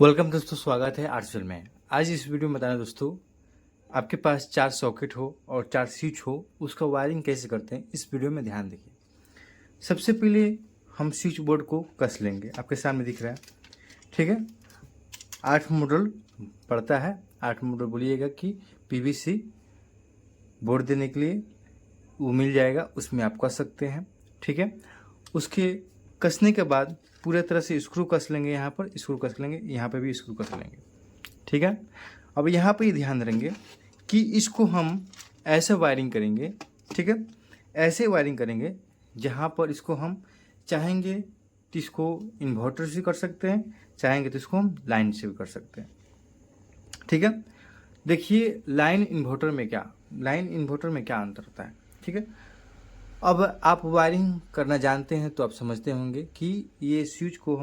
Welcome दोस्तों, स्वागत है आर्चवेल में। आज इस वीडियो में बताना दोस्तों, आपके पास 4 सॉकेट हो और 4 स्विच हो, उसका वायरिंग कैसे करते हैं इस वीडियो में ध्यान देखिए। सबसे पहले हम स्विच बोर्ड को कस लेंगे, आपके सामने दिख रहा है, ठीक है। 8 मॉडल पड़ता है, 8 मॉडल बोलिएगा कि पीवीसी बोर्ड देने के लिए वो मिल जाएगा, उसमें आप कस सकते हैं, ठीक है। उसके कसने के बाद पूरे तरह से स्क्रू कस लेंगे, यहाँ पर स्क्रू कस लेंगे, यहाँ पे भी स्क्रू कस लेंगे, ठीक है। अब यहाँ पे ध्यान देंगे कि इसको हम ऐसे वायरिंग करेंगे, ठीक है। ऐसे वायरिंग करेंगे जहाँ पर इसको हम चाहेंगे तो इसको इन्वर्टर से कर सकते हैं, चाहेंगे तो इसको हम लाइन से भी कर सकते हैं, ठीक है। देखिए लाइन इन्वर्टर में क्या अंतर होता है, ठीक है। अब आप वायरिंग करना जानते हैं तो आप समझते होंगे कि ये स्विच को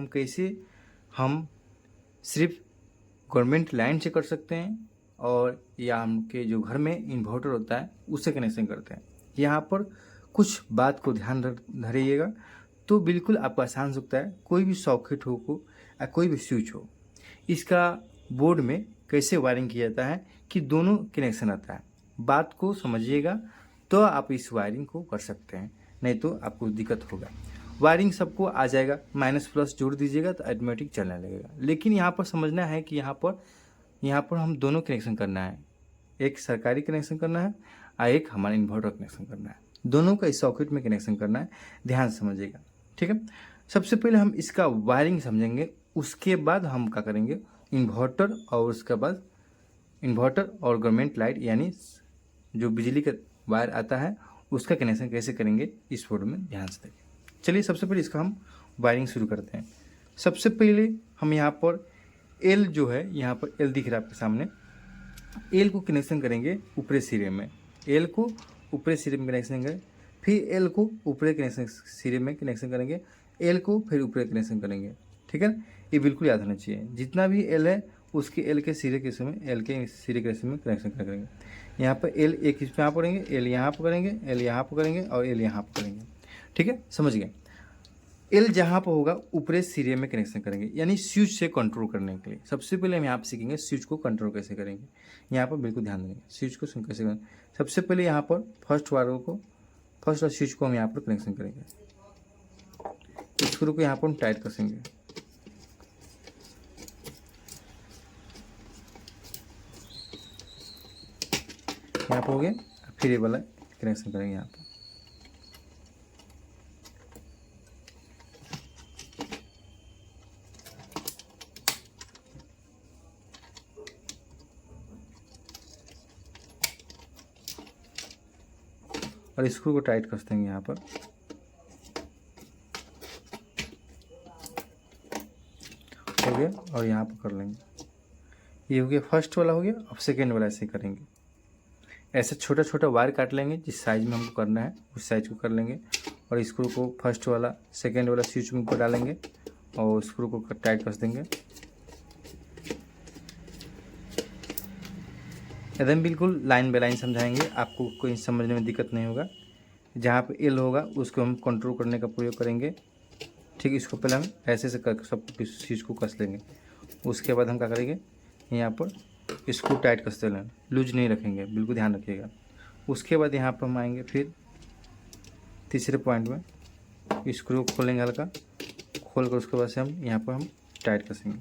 हम सिर्फ गवर्नमेंट लाइन से कर सकते हैं और या हमके जो घर में इन्वर्टर होता है उससे कनेक्शन करते हैं। यहाँ पर कुछ बात को ध्यान धरिएगा तो बिल्कुल आपको आसान हो सकता है। कोई भी सॉकेट हो को या कोई भी स्विच हो, इसका बोर्ड में कैसे वायरिंग किया जाता है कि दोनों कनेक्शन आता है। बात को समझिएगा तो आप इस वायरिंग को कर सकते हैं, नहीं तो आपको दिक्कत होगा। वायरिंग सबको आ जाएगा, माइनस प्लस जोड़ दीजिएगा तो ऑटोमेटिक चलने लगेगा। लेकिन यहाँ पर समझना है कि यहाँ पर हम दोनों कनेक्शन करना है, एक सरकारी कनेक्शन करना है और एक हमारा इन्वर्टर कनेक्शन करना है। दोनों का इस सॉकेट में कनेक्शन करना है, ध्यान समझिएगा, ठीक है। सबसे पहले हम इसका वायरिंग समझेंगे, उसके बाद हम क्या करेंगे, इन्वर्टर और उसके बाद इन्वर्टर और गवर्नमेंट लाइट यानी जो बिजली का वायर आता है उसका कनेक्शन कैसे करेंगे इस फोटो में ध्यान से देखिए। चलिए सबसे पहले इसका हम वायरिंग शुरू करते हैं। सबसे पहले हम यहाँ पर एल जो है, यहाँ पर एल दिख रहा है आपके सामने, एल को कनेक्शन करेंगे ऊपरी सिरे में, एल को ऊपरी सिरे में कनेक्शन करेंगे, फिर एल को ऊपरी कनेक्शन सिरे में कनेक्शन करेंगे, एल को फिर ऊपरी कनेक्शन करेंगे, ठीक है। ये बिल्कुल याद होना चाहिए, जितना भी एल है उसके एल के सिरे के समय एल के सिरे के समय कनेक्शन करेंगे। यहाँ पर एल एक इस पे यहाँ पढ़ेंगे, एल यहाँ पर करेंगे, एल यहाँ पर करेंगे और एल यहाँ पर करेंगे, ठीक है, समझ गए। एल जहाँ पर होगा ऊपरी सिरे में कनेक्शन करेंगे, यानी स्विच से कंट्रोल करने के लिए। सबसे पहले हम यहाँ पर सीखेंगे स्विच को कंट्रोल कैसे करेंगे। यहाँ पर बिल्कुल ध्यान देंगे स्विच को कैसे करेंगे। सबसे पहले यहाँ पर फर्स्ट स्विच को हम यहाँ पर कनेक्शन करेंगे, स्क्रू को यहाँ पर हम टाइट कसेंगे, यहाँ पर हो गया। फिर ये वाला कनेक्शन करेंगे यहाँ पर, और स्क्रू को टाइट कर देंगे यहाँ पर, हो गया। और यहाँ पर कर लेंगे, ये हो गया फर्स्ट वाला हो गया। अब सेकेंड वाला ऐसे करेंगे, ऐसे छोटा छोटा वायर काट लेंगे, जिस साइज में हमको करना है उस साइज को कर लेंगे और स्क्रू को फर्स्ट वाला सेकेंड वाला स्विच में ऊपर डालेंगे और स्क्रू को टाइट कर देंगे। एकदम बिल्कुल लाइन बाय लाइन समझाएंगे, आपको कोई समझने में दिक्कत नहीं होगा। जहाँ पे एल होगा उसको हम कंट्रोल करने का प्रयोग करेंगे, ठीक। इसको पहले हम ऐसे से कर सब स्विच को कस लेंगे। उसके बाद हम क्या करेंगे, यहाँ पर स्क्रू टाइट कसते लेंगे, लूज नहीं रखेंगे, बिल्कुल ध्यान रखिएगा। उसके बाद यहाँ पर हम आएंगे फिर तीसरे पॉइंट में, स्क्रू को खोलेंगे हल्का, खोल कर उसके बाद से हम यहाँ पर हम टाइट कसेंगे,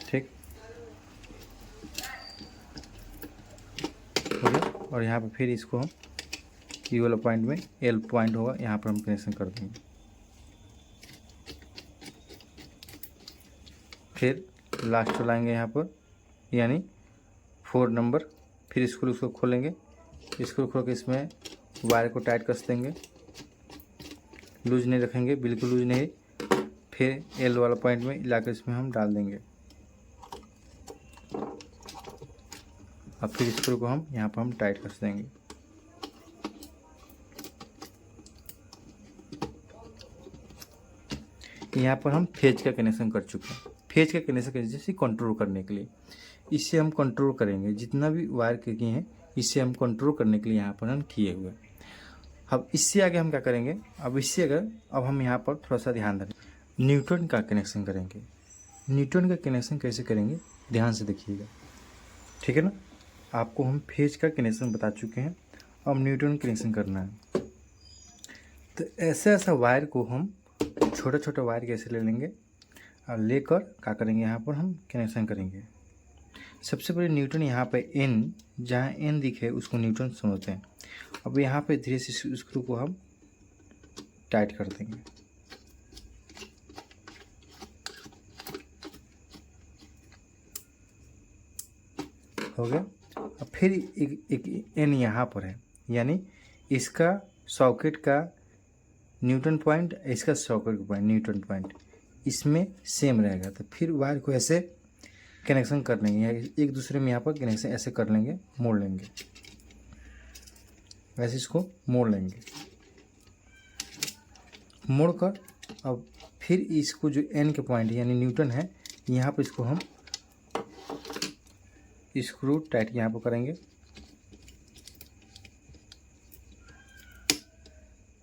ठीक हो गया। और यहाँ पर फिर इसको हम ये वाला पॉइंट में एल पॉइंट होगा, यहाँ पर हम कनेक्शन कर देंगे। फिर लास्ट लाएंगे यहाँ पर यानी 4 नंबर, फिर स्क्रू उसको खोलेंगे, स्क्रू खोल के इसमें वायर को टाइट कस देंगे, लूज नहीं रखेंगे, बिल्कुल लूज नहीं। फिर एल वाला पॉइंट में लाकर इसमें हम डाल देंगे। अब फिर स्क्रू को हम यहाँ पर हम टाइट कस देंगे। यहाँ पर हम फेज का कनेक्शन कर चुके हैं। फेज का कनेक्शन जैसे कंट्रोल करने के लिए, इससे हम कंट्रोल करेंगे, जितना भी वायर किए हैं इससे हम कंट्रोल करने के लिए यहाँ पर हम किए हुए। अब इससे आगे हम क्या करेंगे, अब हम यहाँ पर थोड़ा सा ध्यान दें। न्यूटन का कनेक्शन करेंगे। न्यूटन का कनेक्शन कैसे करेंगे ध्यान से देखिएगा, ठीक है ना। आपको हम फेज का कनेक्शन बता चुके हैं, अब न्यूटन कनेक्शन करना है। तो ऐसे ऐसा वायर को हम छोटा छोटा वायर कैसे ले लेंगे और लेकर क्या करेंगे, यहाँ पर हम कनेक्शन करेंगे। सबसे पहले न्यूटन यहाँ पे एन, जहाँ एन दिखे उसको न्यूटन समझते हैं। अब यहाँ पे धीरे से स्क्रू को हम टाइट कर देंगे। हो गया। अब फिर एक एन यहाँ पर है, यानी इसका सॉकेट का न्यूटन पॉइंट, इसका सॉकेट का पॉइंट न्यूटन पॉइंट इसमें सेम रहेगा। तो फिर वायर को ऐसे कनेक्शन कर लेंगे, एक दूसरे में यहाँ पर कनेक्शन ऐसे कर लेंगे, मोड़ लेंगे, वैसे इसको मोड़ लेंगे। मोड़ कर अब फिर इसको जो एन के पॉइंट है यानी न्यूटन है, यहाँ पर इसको हम स्क्रू टाइट यहाँ पर करेंगे।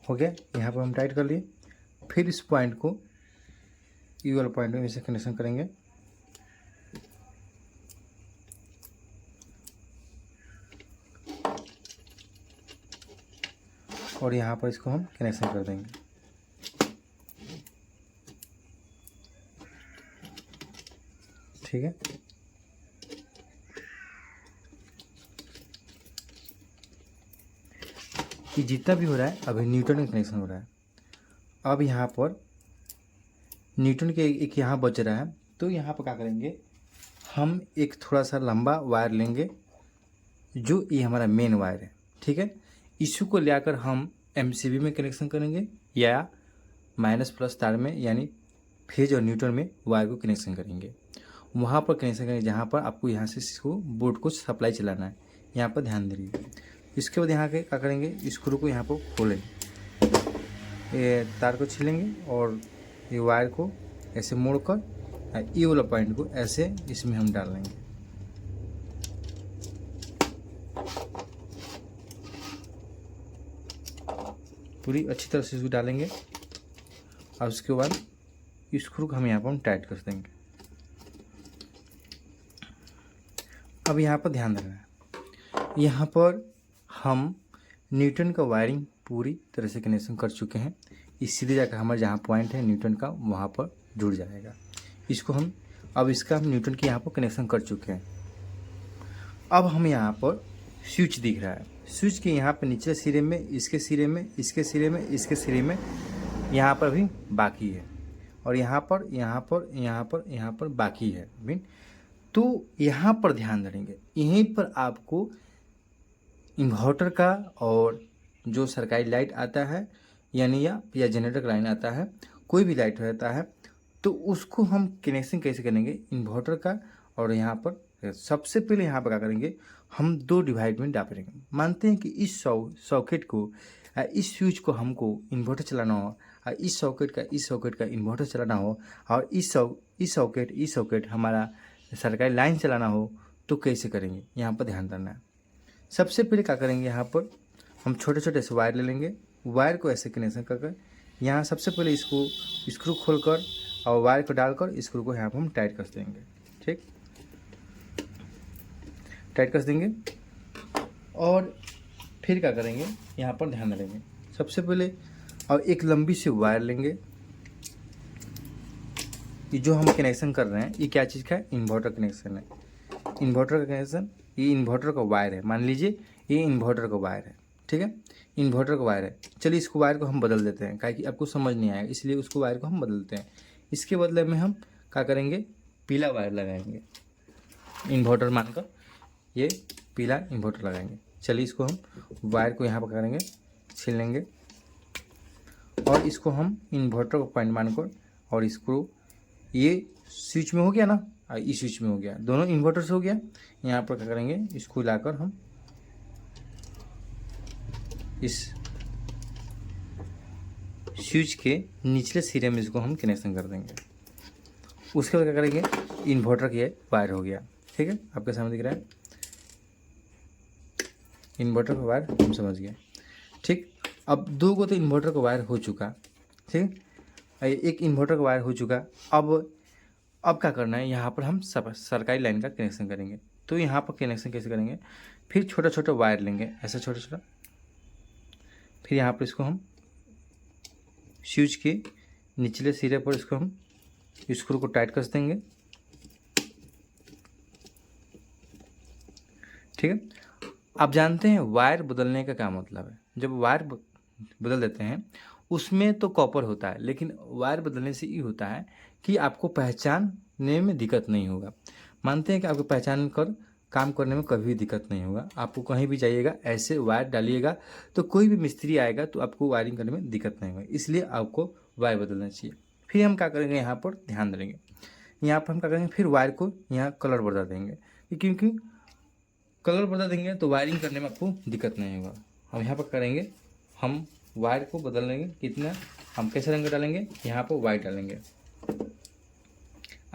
हो गया, यहाँ पर हम टाइट कर लिए। फिर इस पॉइंट को यू वाला पॉइंट में इसे कनेक्शन करेंगे। और यहाँ पर इसको हम कनेक्शन कर देंगे। ठीक है, कि जितना भी हो रहा है अभी न्यूटन का कनेक्शन हो रहा है। अब यहाँ पर न्यूटन के एक यहाँ बच रहा है, तो यहाँ पर क्या करेंगे, हम एक थोड़ा सा लंबा वायर लेंगे, जो ये हमारा मेन वायर है। ठीक है, इशू को लेकर हम एमसीबी में कनेक्शन करेंगे या माइनस प्लस तार में, यानी फेज और न्यूट्रल में वायर को कनेक्शन करेंगे। वहाँ पर कनेक्शन करेंगे जहाँ पर आपको यहाँ से इसको बोर्ड को सप्लाई चलाना है, यहाँ पर ध्यान दीजिए। इसके बाद यहाँ के क्या करेंगे, स्क्रू को यहाँ पर खोलेंगे, ये तार को छीलेंगे और ये वायर को ऐसे मोड़कर ये वाला पॉइंट को ऐसे इसमें हम डाल लेंगे। पूरी अच्छी तरह से इसको डालेंगे और उसके बाद स्क्रू को हम यहाँ पर हम टाइट कर देंगे। अब यहाँ पर ध्यान देना है, यहाँ पर हम न्यूटन का वायरिंग पूरी तरह से कनेक्शन कर चुके हैं। इस सीधे जाकर हमारे जहाँ पॉइंट है न्यूटन का वहाँ पर जुड़ जाएगा। इसको हम अब इसका हम न्यूटन के यहाँ पर कनेक्शन कर चुके हैं। अब हम यहाँ पर स्विच दिख रहा है, स्विच के यहाँ पर निचले सिरे में, इसके सिरे में, इसके सिरे में, इसके सिरे में, यहाँ पर भी बाकी है और यहाँ पर, यहाँ पर, यहाँ पर, यहाँ पर बाकी है मीन। तो यहाँ पर ध्यान देंगे, यहीं पर आपको इन्वर्टर का और जो सरकारी लाइट आता है यानी या जनरेटर का लाइन आता है, कोई भी लाइट रहता है, तो उसको हम कनेक्शन कैसे करेंगे इन्वर्टर का। और यहाँ पर सबसे पहले यहाँ पर क्या करेंगे, हम दो डिवाइड में डालेंगे। मानते हैं कि इस सॉकेट को, इस स्विच को हमको इन्वर्टर चलाना हो, इस सॉकेट का इन्वर्टर चलाना हो, और इस सॉकेट हमारा सरकारी लाइन चलाना हो, तो कैसे करेंगे, यहाँ पर ध्यान देना है। सबसे पहले क्या करेंगे, यहाँ पर हम छोटे छोटे से वायर ले लेंगे, वायर को ऐसे कनेक्शन कर यहाँ सबसे पहले इसको स्क्रू खोलकर और वायर को डालकर स्क्रू को यहाँ पर हम टाइट कर देंगे। ठीक, टाइट कर देंगे। और फिर क्या करेंगे, यहाँ पर ध्यान देंगे, सबसे पहले और एक लंबी सी वायर लेंगे। ये जो हम कनेक्शन कर रहे हैं ये क्या चीज़ का है, इन्वर्टर कनेक्शन है। इन्वर्टर का कनेक्शन, ये इन्वर्टर का वायर है, मान लीजिए ये इन्वर्टर का वायर है। ठीक है, इन्वर्टर का वायर है। चलिए इसको वायर को हम बदल देते हैं, क्या कि आपको समझ नहीं आएगा, इसलिए उसको वायर को हम बदलते हैं। इसके बदले में हम क्या करेंगे, पीला वायर लगाएंगे, इन्वर्टर मानकर ये पीला इन्वर्टर लगाएंगे। चलिए इसको हम वायर को यहाँ पर करेंगे, छील लेंगे और इसको हम इन्वर्टर को पॉइंट मानकर, और स्क्रू ये स्विच में हो गया ना, इस स्विच में हो गया, दोनों इन्वर्टर से हो गया। यहाँ पर क्या करेंगे, इसको लाकर हम इस स्विच के निचले सिरे में इसको हम कनेक्शन कर देंगे। उसके बाद क्या करेंगे, इन्वर्टर के वायर हो गया। ठीक है, आपके सामने दिख रहा है इन्वर्टर का वायर, हम समझ गए। ठीक, अब दो को तो इन्वर्टर का वायर हो चुका। ठीक, एक इन्वर्टर का वायर हो चुका। अब क्या करना है, यहाँ पर हम सरकारी लाइन का कनेक्शन करेंगे। तो यहाँ पर कनेक्शन कैसे करेंगे, फिर छोटा छोटा वायर लेंगे ऐसा छोटा छोटा, फिर यहाँ पर इसको हम स्विच के निचले सिरे पर इसको हम स्क्रू को टाइट कर देंगे। ठीक है। आप जानते हैं वायर बदलने का क्या मतलब है। जब वायर बदल देते हैं उसमें तो कॉपर होता है, लेकिन वायर बदलने से ये होता है कि आपको पहचानने में दिक्कत नहीं होगा। मानते हैं कि आपको पहचान कर काम करने में कभी भी दिक्कत नहीं होगा। आपको कहीं भी जाइएगा ऐसे वायर डालिएगा तो कोई भी मिस्त्री आएगा तो आपको वायरिंग करने में दिक्कत नहीं होगा, इसलिए आपको वायर बदलना चाहिए। फिर हम क्या करेंगे, यहाँ पर ध्यान देंगे, यहाँ पर हम क्या करेंगे, फिर वायर को यहाँ कलर बदल देंगे, क्योंकि कलर बदल देंगे तो वायरिंग करने में आपको दिक्कत नहीं होगा। हम यहाँ पर करेंगे, हम वायर को बदल लेंगे। कितना, हम कैसे रंग डालेंगे, यहाँ पर वाइट डालेंगे।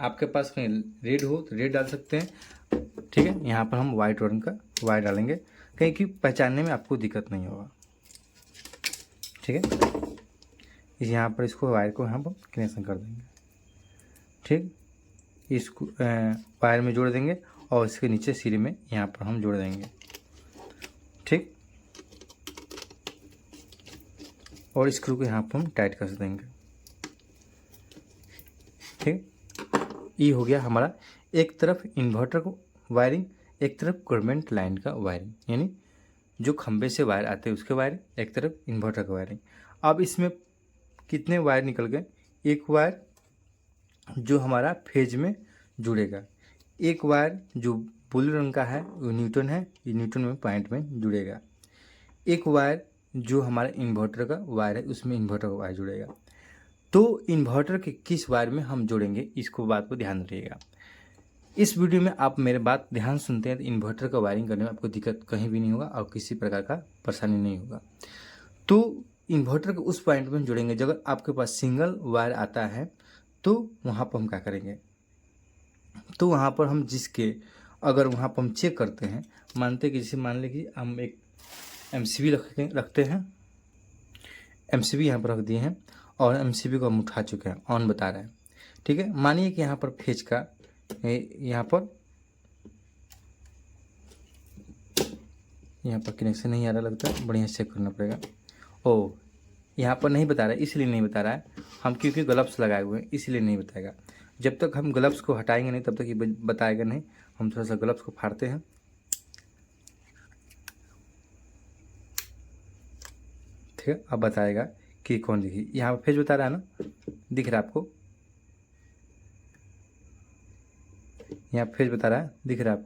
आपके पास कहीं रेड हो तो रेड डाल सकते हैं। ठीक है, यहाँ पर हम वाइट रंग का वायर डालेंगे, कहीं कि पहचानने में आपको दिक्कत नहीं होगा। ठीक है, यहाँ पर इसको वायर को यहाँ पर कनेक्शन कर देंगे। ठीक, इसको वायर में जोड़ देंगे और इसके नीचे सिरे में यहाँ पर हम जोड़ देंगे। ठीक, और स्क्रू को यहाँ पर हम टाइट कर देंगे। ठीक, ये हो गया हमारा एक तरफ इन्वर्टर को वायरिंग, एक तरफ गवर्नमेंट लाइन का वायरिंग, यानी जो खंबे से वायर आते हैं उसके वायरिंग, एक तरफ इन्वर्टर का वायरिंग। अब इसमें कितने वायर निकल गए, एक वायर जो हमारा फेज में जुड़ेगा, एक वायर जो ब्लू रंग का है वो न्यूटन है, ये न्यूटन में पॉइंट में जुड़ेगा। एक वायर जो हमारा इन्वर्टर का वायर है उसमें इन्वर्टर का वायर जुड़ेगा। तो इन्वर्टर के किस वायर में हम जोड़ेंगे, इसको बात को ध्यान रखिएगा। इस वीडियो में आप मेरे बात ध्यान सुनते हैं तो इन्वर्टर का वायरिंग करने में आपको दिक्कत कहीं भी नहीं होगा और किसी प्रकार का परेशानी नहीं होगा। तो इन्वर्टर के उस पॉइंट में जोड़ेंगे, जब आपके पास सिंगल वायर आता है तो वहाँ पर हम क्या करेंगे, तो वहाँ पर हम अगर वहाँ पर हम चेक करते हैं, मानते कि जैसे मान लें कि हम एक MCB रखते हैं, MCB यहाँ पर रख दिए हैं और MCB को हम उठा चुके हैं, ऑन बता रहा है। ठीक है, मानिए कि यहाँ पर फेज का यहाँ पर कनेक्शन नहीं आ रहा, लगता है बढ़िया चेक करना पड़ेगा। ओ, यहाँ पर नहीं बता रहा है, इसलिए नहीं बता रहा है हम, क्योंकि ग्लव्स लगाए हुए हैं इसलिए नहीं बताएगा। जब तक हम ग्लव्स को हटाएंगे नहीं तब तक ये बताएगा नहीं। हम थोड़ा सा ग्लव्स को फाड़ते हैं। ठीक है, अब बताएगा कि कौन लिखी, यहाँ पर फेज बता रहा है ना, दिख रहा है आपको, यहाँ फेज बता रहा है, दिख रहा है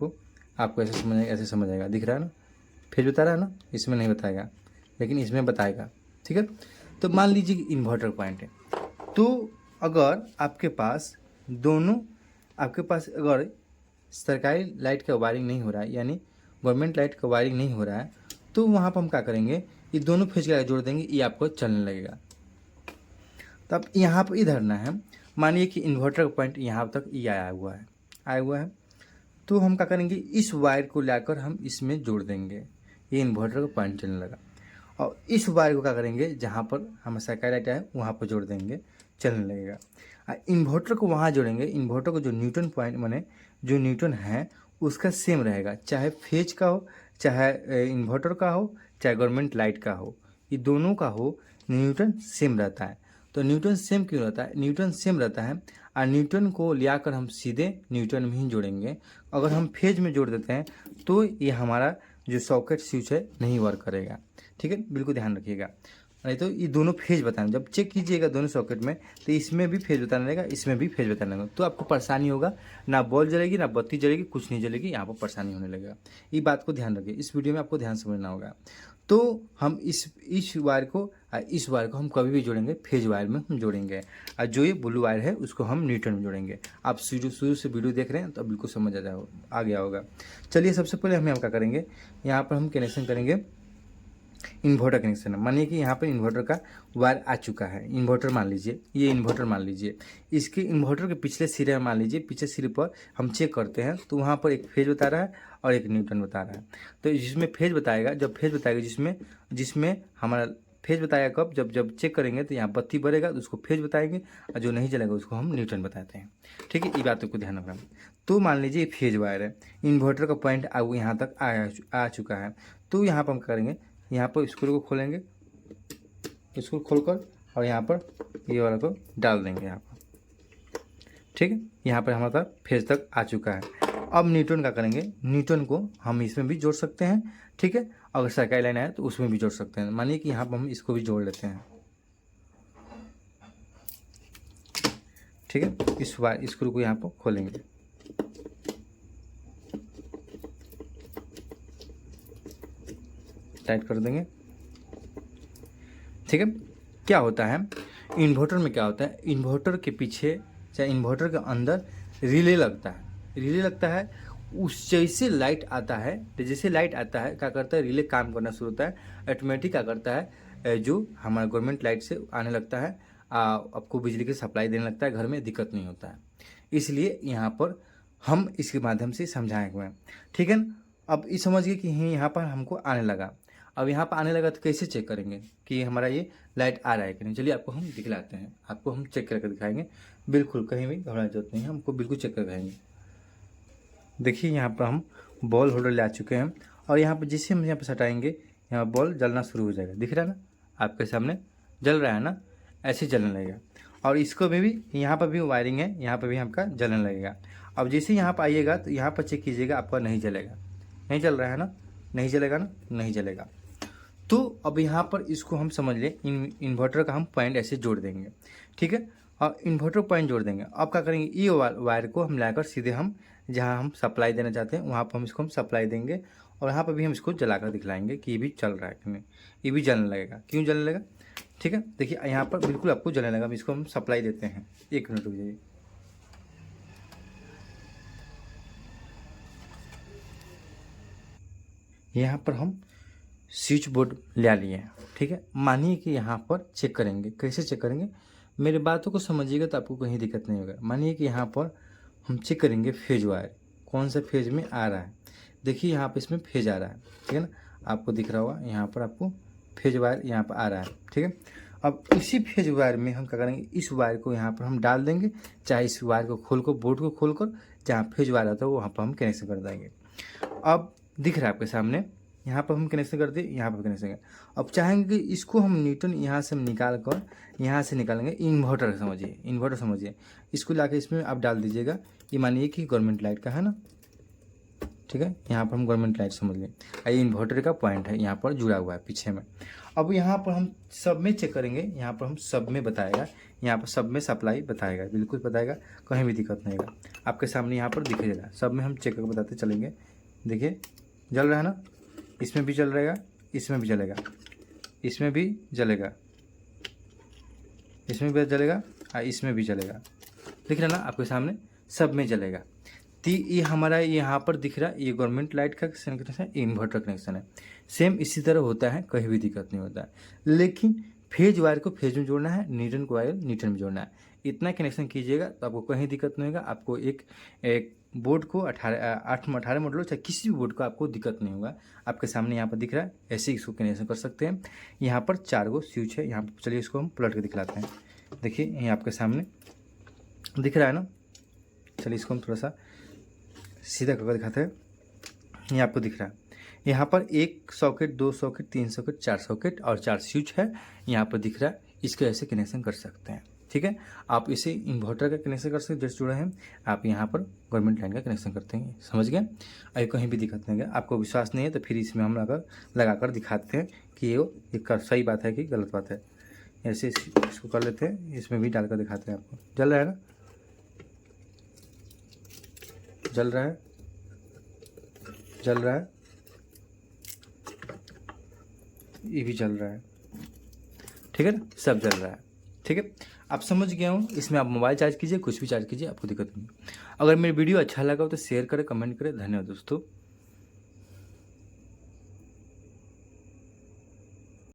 आपको ऐसे समझ आएगा, दिख रहा है ना, फेज बता रहा है ना, इसमें नहीं बताएगा लेकिन इसमें बताएगा। ठीक है, तो मान लीजिए कि इन्वर्टर पॉइंट है, तो अगर आपके पास अगर सरकारी लाइट का वायरिंग नहीं हो रहा है, यानी गवर्नमेंट लाइट का वायरिंग नहीं हो रहा है, तो वहाँ पर हम क्या करेंगे, ये दोनों फेज का जोड़ देंगे, ये आपको चलने लगेगा। तो अब यहाँ पर इधर ना है, मानिए कि इन्वर्टर का पॉइंट यहाँ तक ये आया हुआ है, तो हम क्या करेंगे, इस वायर को लाकर हम इसमें जोड़ देंगे, ये इन्वर्टर का पॉइंट चलने लगा। और इस वायर को क्या करेंगे, जहाँ पर हमें सरकारी लाइट है वहाँ पर जोड़ देंगे, चलने लगेगा। इन्वर्टर को वहाँ जोड़ेंगे, इन्वर्टर को जो न्यूटन पॉइंट माने जो न्यूटन है उसका सेम रहेगा, चाहे फेज का हो, चाहे इन्वर्टर का हो, चाहे गवर्नमेंट लाइट का हो, ये दोनों का हो, न्यूटन सेम रहता है। तो न्यूटन सेम क्यों रहता है, न्यूटन सेम रहता है और न्यूटन को लियाकर हम सीधे न्यूटन में ही जोड़ेंगे। अगर हम फेज में जोड़ देते हैं तो ये हमारा जो सॉकेट स्विच है नहीं वर्क करेगा। ठीक है, बिल्कुल ध्यान रखिएगा। नहीं तो ये दोनों फेज बताएंगे, जब चेक कीजिएगा दोनों सॉकेट में तो इसमें भी फेज बताने लगेगा, इसमें भी फेज बताने लगेगा, तो आपको परेशानी होगा, ना बॉल जलेगी ना बत्ती जलेगी, कुछ नहीं जलेगी, यहाँ पर परेशानी होने लगेगा। ये बात को ध्यान रखिए, इस वीडियो में आपको ध्यान समझना होगा। तो हम इस वायर को हम कभी भी जोड़ेंगे फेज वायर में हम जोड़ेंगे, और जो ये ब्लू वायर है उसको हम न्यूटन में जोड़ेंगे। आप शुरू से वीडियो देख रहे हैं तो बिल्कुल समझ आ गया होगा। चलिए, सबसे पहले हम क्या करेंगे, यहाँ पर हम कनेक्शन करेंगे इन्वर्टर कनेक्शन है। मानिए कि यहाँ पर इन्वर्टर का वायर आ चुका है, इन्वर्टर मान लीजिए, ये इन्वर्टर मान लीजिए, इसके इन्वर्टर के पिछले सिरे में मान लीजिए, पिछले सिरे पर हम चेक करते हैं तो वहाँ पर एक फेज बता रहा है और एक न्यूटन बता रहा है। तो जिसमें फेज बताएगा, जब फेज बताएगा जिसमें हमारा फेज बताएगा कब, जब जब चेक करेंगे तो यहाँ बत्ती बढ़ेगा तो उसको फेज बताएंगे, और जो नहीं जलेगा उसको हम न्यूटन बताते हैं। ठीक है, ये बातों को ध्यान रखना। तो मान लीजिए फेज वायर है, इन्वर्टर का पॉइंट अब यहाँ तक आ चुका है। तो यहाँ पर हम करेंगे, यहाँ पर स्क्रू को खोलेंगे, इसको खोलकर और यहाँ पर ये वाला को डाल देंगे यहाँ पर। ठीक है, यहाँ पर हमारा फेज तक आ चुका है। अब न्यूटन का करेंगे, न्यूटन को हम इसमें भी जोड़ सकते हैं। ठीक है, अगर सर्किल लाइन है तो उसमें भी जोड़ सकते हैं। मानिए कि यहाँ पर हम इसको भी जोड़ लेते हैं। ठीक है, इस स्क्रू को यहाँ पर खोलेंगे, टाइट कर देंगे। ठीक है, क्या होता है इन्वर्टर में, क्या होता है इन्वर्टर के पीछे चाहे इन्वर्टर के अंदर रिले लगता है। रिले लगता है, उस जैसे लाइट आता है, तो जैसे लाइट आता है क्या करता है, रिले काम करना शुरू होता है। ऑटोमेटिक क्या करता है, जो हमारा गवर्नमेंट लाइट से आने लगता है, आपको बिजली की सप्लाई देने लगता है, घर में दिक्कत नहीं होता है। इसलिए यहाँ पर हम इसके माध्यम से समझाएंगे। ठीक है ना, अब ये समझिए कि यहाँ पर हमको आने लगा। अब यहाँ पर आने लगा तो कैसे चेक करेंगे कि हमारा ये लाइट आ रहा है कि नहीं। चलिए आपको हम दिखलाते हैं, आपको हम चेक करके दिखाएंगे। बिल्कुल कहीं भी घबराने की जरूरत नहीं है, हमको बिल्कुल चेक कर दिखाएंगे। देखिए यहाँ पर हम बॉल होल्डर ले आ चुके हैं, और यहाँ पर जैसे हम यहाँ पर सटाएंगे, यहाँ बॉल जलना शुरू हो जाएगा। दिख रहा है ना, आपके सामने जल रहा है ना, ऐसे जलने लगेगा। और इसको में भी यहाँ पर भी वायरिंग है, यहाँ पर भी आपका जलने लगेगा। अब जैसे यहाँ पर आइएगा तो यहाँ पर चेक कीजिएगा, आपका नहीं जलेगा। नहीं जल रहा है ना, नहीं जलेगा ना, नहीं जलेगा। तो अब यहाँ पर इसको हम समझ लें, इन्वर्टर का हम पॉइंट ऐसे जोड़ देंगे। ठीक है, और इन्वर्टर पॉइंट जोड़ देंगे। अब क्या करेंगे, ये वायर को हम लाकर सीधे हम जहाँ हम सप्लाई देना चाहते हैं वहाँ पर हम इसको हम सप्लाई देंगे, और यहाँ पर भी हम इसको जलाकर दिखलाएंगे कि ये भी चल रहा है कि नहीं। ये भी जलने लगेगा। क्यों जलने लगेगा, ठीक है, देखिए यहाँ पर बिल्कुल आपको जलने लगा। अब इसको हम सप्लाई देते हैं, 1 मिनट रुक जाइए। यहाँ पर हम स्विच बोर्ड ले लिए हैं। ठीक है, मानिए कि यहाँ पर चेक करेंगे। कैसे चेक करेंगे, मेरे बातों को समझिएगा तो आपको कहीं दिक्कत नहीं होगा। मानिए कि यहाँ पर हम चेक करेंगे फेज वायर कौन सा फेज में आ रहा है। देखिए यहाँ पर इसमें फेज आ रहा है, ठीक है ना, आपको दिख रहा होगा यहाँ पर आपको फेज वायर यहाँ पर आ रहा है। ठीक है, अब इसी फेज वायर में हम क्या करेंगे, इस वायर को यहाँ पर हम डाल देंगे, चाहे इस वायर को खोलकर बोर्ड को खोलकर जहाँ फेज वायर आता है वहाँ पर हम कनेक्शन कर देंगे। अब दिख रहा है आपके सामने, यहाँ पर हम कनेक्शन कर दिए, यहाँ पर कनेक्शन कर। अब चाहेंगे कि इसको हम न्यूटन यहाँ से हम निकाल कर यहाँ से निकालेंगे इन्वर्टर, समझिए इन्वर्टर समझिए, इसको लाके इसमें आप डाल दीजिएगा। ये मानिए कि गवर्नमेंट लाइट का है ना, ठीक है, यहाँ पर हम गवर्नमेंट लाइट समझ लें। ये इन्वर्टर का पॉइंट है, यहाँ पर जुड़ा हुआ है पीछे में। अब यहाँ पर हम सब में चेक करेंगे, यहाँ पर हम सब में बताएगा, यहाँ पर सब में सप्लाई बताएगा, बिल्कुल बताएगा, कहीं भी दिक्कत नहीं होगा। आपके सामने यहाँ पर दिख जाएगा, सब में हम चेक करके बताते चलेंगे। देखिए जल रहा है ना, इसमें भी जल रहेगा, इसमें भी जलेगा, इसमें भी जलेगा, इसमें भी जलेगा, इसमें भी जलेगा। दिख रहा है ना आपके सामने, सब में जलेगा। तो ये हमारा यहाँ पर दिख रहा है, ये गवर्नमेंट लाइट का कनेक्शन है, इन्वर्टर कनेक्शन है। सेम इसी तरह होता है, कहीं भी दिक्कत नहीं होता है। लेकिन फेज वायर को फेज में जोड़ना है, न्यूटन को वायर न्यूटन में जोड़ना है। इतना कनेक्शन कीजिएगा तो आपको कहीं दिक्कत नहीं होगा। आपको एक बोर्ड को 18 मॉडल चाहे किसी भी बोर्ड को आपको दिक्कत नहीं होगा। आपके सामने यहाँ पर दिख रहा है, ऐसे इसको कनेक्शन कर सकते हैं। यहाँ पर 4 गो स्विच है, यहाँ पर चलिए इसको हम पलट के दिखलाते हैं। देखिए ये आपके सामने दिख रहा है ना, चलिए इसको हम थोड़ा सा सीधा करके दिखाते हैं। ये आपको दिख रहा है, यहाँ पर 1 सॉकेट, 2 सॉकेट, 3 सॉकेट, 4 सॉकेट और 4 स्विच है, यहाँ पर दिख रहा है। इसको ऐसे कनेक्शन कर सकते हैं। ठीक है, आप इसे इन्वर्टर का कनेक्शन कर सकते हैं, जैसे जुड़ा है। आप यहाँ पर गवर्नमेंट लाइन का कनेक्शन करते हैं, समझ गए। अभी कहीं भी दिक्कत नहीं है। आपको विश्वास नहीं है तो फिर इसमें हम लगाकर दिखाते हैं कि ये सही बात है कि गलत बात है। ऐसे इसको कर लेते हैं, इसमें भी डालकर दिखाते हैं आपको। जल रहा है ना, जल रहा है, जल रहा है, ये भी जल रहा है, ठीक है ना, सब जल रहा है। ठीक है, आप समझ गए हो। इसमें आप मोबाइल चार्ज कीजिए, कुछ भी चार्ज कीजिए, आपको दिक्कत नहीं। अगर मेरी वीडियो अच्छा लगा हो तो शेयर करें, कमेंट करें। धन्यवाद दोस्तों।